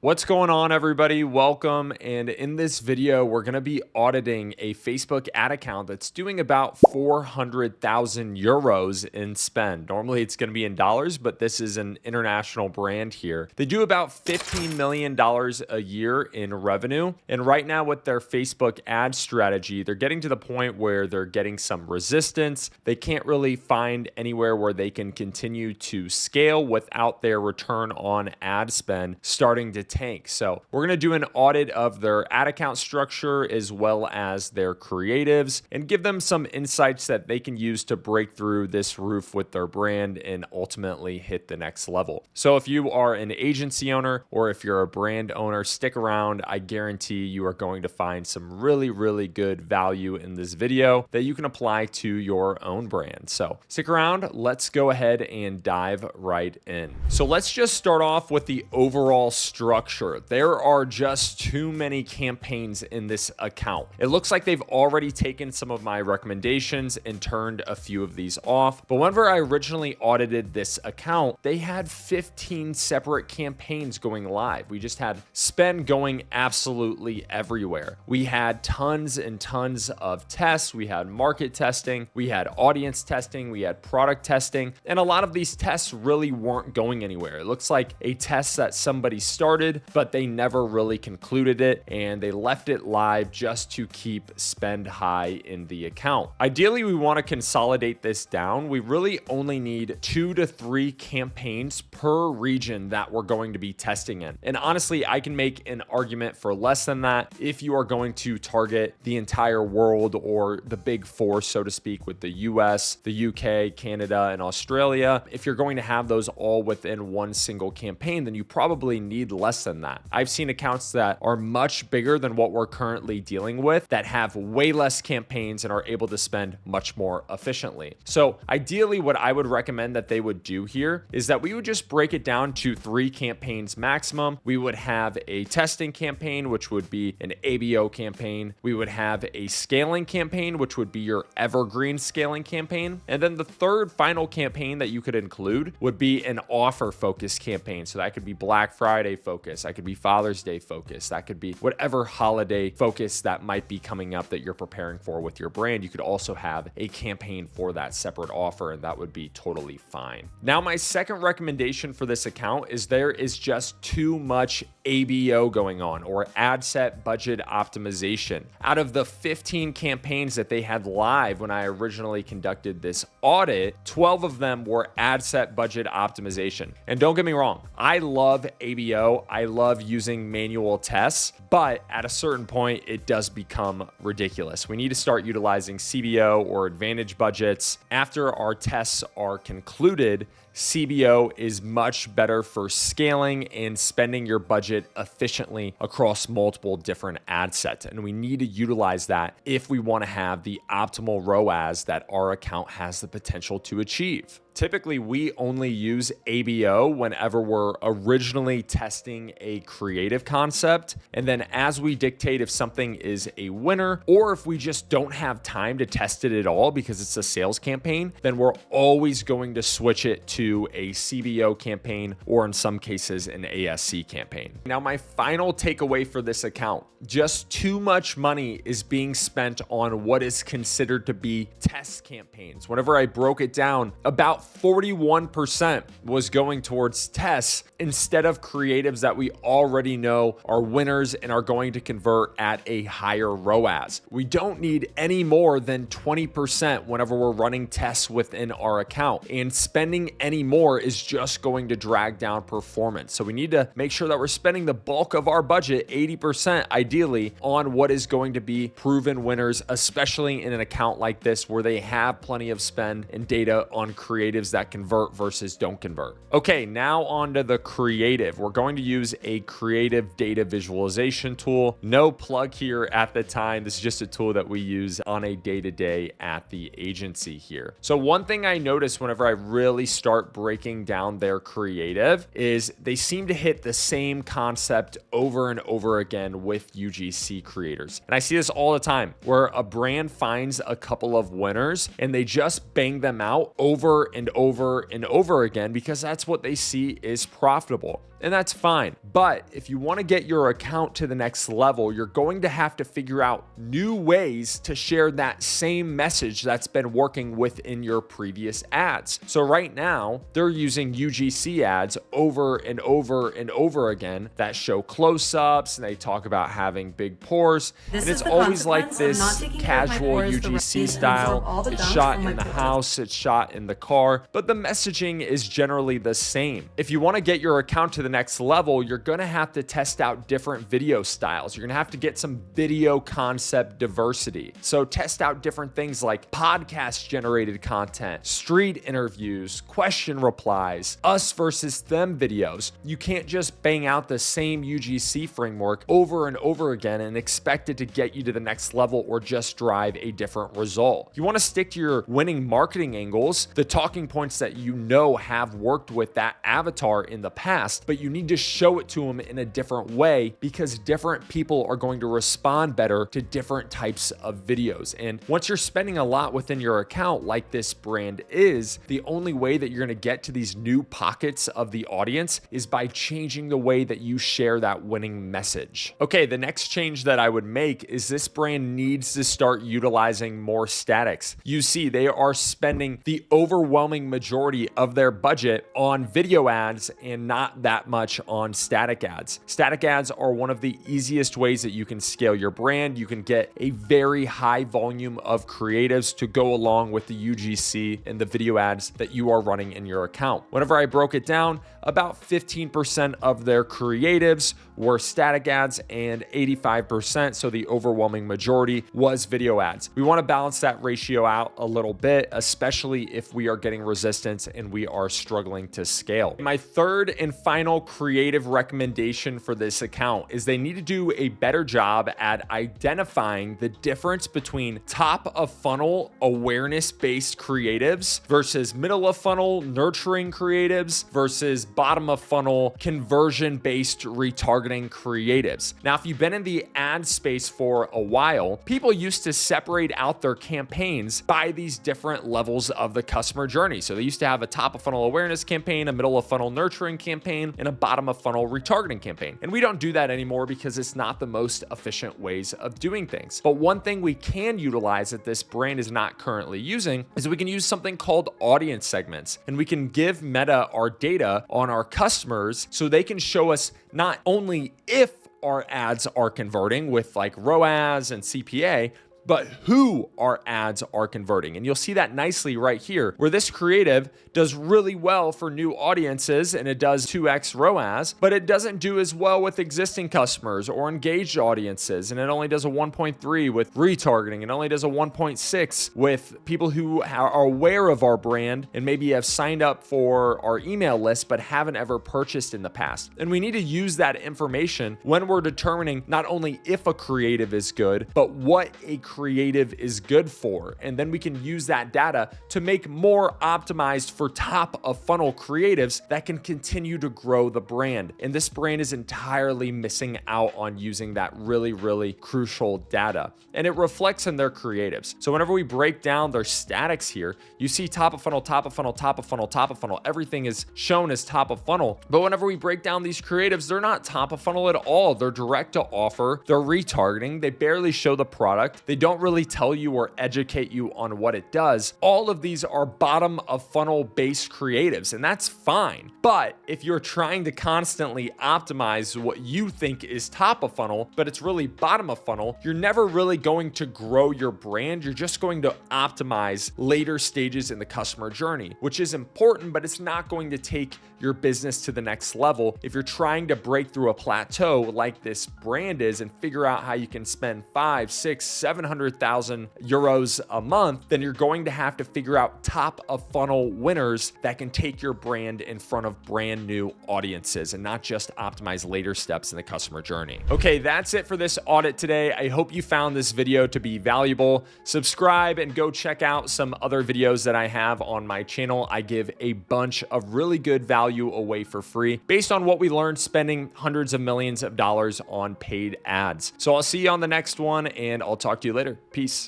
What's going on, everybody? Welcome. And in this video, we're going to be auditing a Facebook ad account that's doing about 400,000 euros in spend. Normally it's going to be in dollars, but this is an international brand here. They do about $15 million a year in revenue. And right now with their Facebook ad strategy, they're getting to the point where they're getting some resistance. They can't really find anywhere where they can continue to scale without their return on ad spend starting to tank. So we're going to do an audit of their ad account structure as well as their creatives and give them some insights that they can use to break through this roof with their brand and ultimately hit the next level. So if you are an agency owner or if you're a brand owner, stick around. I guarantee you are going to find some really good value in this video that you can apply to your own brand. So stick around. Let's go ahead and dive right in. So let's just start off with the overall structure. There are just too many campaigns in this account. It looks like they've already taken some of my recommendations and turned a few of these off. But whenever I originally audited this account, they had 15 separate campaigns going live. We just had spend going absolutely everywhere. We had tons and tons of tests. We had market testing, we had audience testing, we had product testing, and a lot of these tests really weren't going anywhere. It looks like a test that somebody started, but they never really concluded it and they left it live just to keep spend high in the account. Ideally, we want to consolidate this down. We really only need 2 to 3 campaigns per region that we're going to be testing in. And honestly, I can make an argument for less than that if you are going to target the entire world or the big four, so to speak, with the US, the UK, Canada, and Australia. If you're going to have those all within one single campaign, then you probably need less than that. I've seen accounts that are much bigger than what we're currently dealing with that have way less campaigns and are able to spend much more efficiently. So ideally, what I would recommend that they would do here is that we would just break it down to 3 campaigns maximum. We would have a testing campaign, which would be an ABO campaign. We would have a scaling campaign, which would be your evergreen scaling campaign. And then the third final campaign that you could include would be an offer focused campaign. So that could be Black Friday focus. That could be Father's Day focus. That could be whatever holiday focus that might be coming up that you're preparing for with your brand. You could also have a campaign for that separate offer, and that would be totally fine. Now, my second recommendation for this account is there is just too much ABO going on, or ad set budget optimization. Out of the 15 campaigns that they had live when I originally conducted this audit, 12 of them were ad set budget optimization. And don't get me wrong, I love ABO. I love using manual tests, but at a certain point, it does become ridiculous. We need to start utilizing CBO or advantage budgets. After our tests are concluded, CBO is much better for scaling and spending your budget efficiently across multiple different ad sets. And we need to utilize that if we want to have the optimal ROAS that our account has the potential to achieve. Typically, we only use ABO whenever we're originally testing a creative concept. And then as we dictate if something is a winner, or if we just don't have time to test it at all because it's a sales campaign, then we're always going to switch it to a CBO campaign, or in some cases, an ASC campaign. Now, my final takeaway for this account, just too much money is being spent on what is considered to be test campaigns. Whenever I broke it down, about 41% was going towards tests instead of creatives that we already know are winners and are going to convert at a higher ROAS. We don't need any more than 20% whenever we're running tests within our account, and spending any more is just going to drag down performance. So we need to make sure that we're spending the bulk of our budget, 80% ideally, on what is going to be proven winners, especially in an account like this where they have plenty of spend and data on creatives that convert versus don't convert. Okay, now on to the creative. We're going to use a creative data visualization tool. No plug here at the time. This is just a tool that we use on a day-to-day at the agency here. So one thing I noticed whenever I really start start breaking down their creative is they seem to hit the same concept over and over again with UGC creators. And I see this all the time where a brand finds a couple of winners and they just bang them out over and over and over again because that's what they see is profitable. And that's fine. But if you want to get your account to the next level, you're going to have to figure out new ways to share that same message that's been working within your previous ads. So right now, they're using UGC ads over and over and over again that show close-ups and they talk about having big pores. And it's always like this casual UGC style. It's shot in the house, it's shot in the car, but the messaging is generally the same. If you want to get your account to the next level, you're going to have to test out different video styles. You're going to have to get some video concept diversity. So test out different things like podcast generated content, street interviews, question replies, us versus them videos. You can't just bang out the same UGC framework over and over again and expect it to get you to the next level or just drive a different result. You want to stick to your winning marketing angles, the talking points that you know have worked with that avatar in the past, but you need to show it to them in a different way because different people are going to respond better to different types of videos. And once you're spending a lot within your account, like this brand is, the only way that you're going to get to these new pockets of the audience is by changing the way that you share that winning message. Okay, the next change that I would make is this brand needs to start utilizing more statics. You see, they are spending the overwhelming majority of their budget on video ads and not that much on static ads. Static ads are one of the easiest ways that you can scale your brand. You can get a very high volume of creatives to go along with the UGC and the video ads that you are running in your account. Whenever I broke it down, about 15% of their creatives were static ads and 85%, so the overwhelming majority, was video ads. We want to balance that ratio out a little bit, especially if we are getting resistance and we are struggling to scale. My third and final creative recommendation for this account is they need to do a better job at identifying the difference between top of funnel awareness-based creatives versus middle of funnel nurturing creatives versus bottom of funnel conversion-based retargeting creatives. Now, if you've been in the ad space for a while, people used to separate out their campaigns by these different levels of the customer journey. So they used to have a top of funnel awareness campaign, a middle of funnel nurturing campaign, and a bottom of funnel retargeting campaign. And we don't do that anymore because it's not the most efficient ways of doing things. But one thing we can utilize that this brand is not currently using is we can use something called audience segments. And we can give Meta our data on our customers so they can show us not only if our ads are converting with like ROAS and CPA, but who our ads are converting. And you'll see that nicely right here, where this creative does really well for new audiences and it does 2x ROAS, but it doesn't do as well with existing customers or engaged audiences. And it only does a 1.3 with retargeting. It only does a 1.6 with people who are aware of our brand and maybe have signed up for our email list, but haven't ever purchased in the past. And we need to use that information when we're determining not only if a creative is good, but what a creative is good for. And then we can use that data to make more optimized for top of funnel creatives that can continue to grow the brand. And this brand is entirely missing out on using that really, really crucial data. And it reflects in their creatives. So whenever we break down their statics here, you see top of funnel, top of funnel, top of funnel, top of funnel. Everything is shown as top of funnel. But whenever we break down these creatives, they're not top of funnel at all. They're direct to offer. They're retargeting. They barely show the product. They don't really tell you or educate you on what it does. All of these are bottom of funnel based creatives, and that's fine. But if you're trying to constantly optimize what you think is top of funnel, but it's really bottom of funnel, you're never really going to grow your brand. You're just going to optimize later stages in the customer journey, which is important, but it's not going to take your business to the next level if you're trying to break through a plateau like this brand is and figure out how you can spend $500, $600, 400,000 euros a month, then you're going to have to figure out top of funnel winners that can take your brand in front of brand new audiences and not just optimize later steps in the customer journey. Okay, that's it for this audit today. I hope you found this video to be valuable. Subscribe and go check out some other videos that I have on my channel. I give a bunch of really good value away for free based on what we learned spending hundreds of millions of dollars on paid ads. So I'll see you on the next one, and I'll talk to you later. Peace.